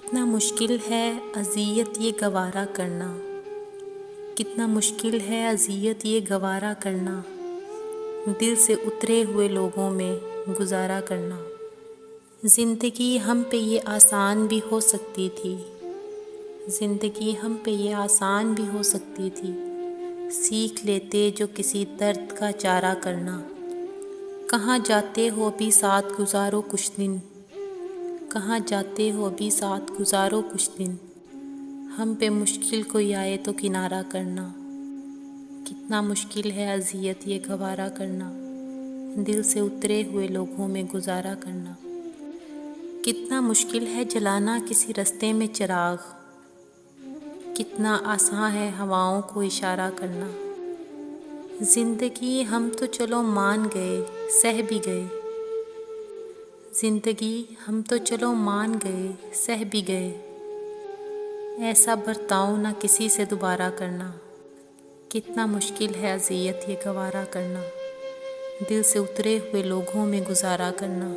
کتنا مشکل ہے اذیت یہ گوارا کرنا، کتنا مشکل ہے اذیت یہ گوارا کرنا، دل سے اترے ہوئے لوگوں میں گزارا کرنا۔ زندگی ہم پہ یہ آسان بھی ہو سکتی تھی، زندگی ہم پہ یہ آسان بھی ہو سکتی تھی، سیکھ لیتے جو کسی درد کا چارہ کرنا۔ کہاں جاتے ہو ابھی ساتھ گزارو کچھ دن، کہاں جاتے ہو ابھی ساتھ گزارو کچھ دن، ہم پہ مشکل کوئی آئے تو کنارہ کرنا۔ کتنا مشکل ہے اذیت یہ گوارا کرنا، دل سے اترے ہوئے لوگوں میں گزارا کرنا۔ کتنا مشکل ہے جلانا کسی رستے میں چراغ، کتنا آساں ہے ہواؤں کو اشارہ کرنا۔ زندگی ہم تو چلو مان گئے سہ بھی گئے، زندگی ہم تو چلو مان گئے سہ بھی گئے، ایسا برتاؤ نہ کسی سے دوبارہ کرنا۔ کتنا مشکل ہے اذیت یہ گوارا کرنا، دل سے اترے ہوئے لوگوں میں گزارا کرنا۔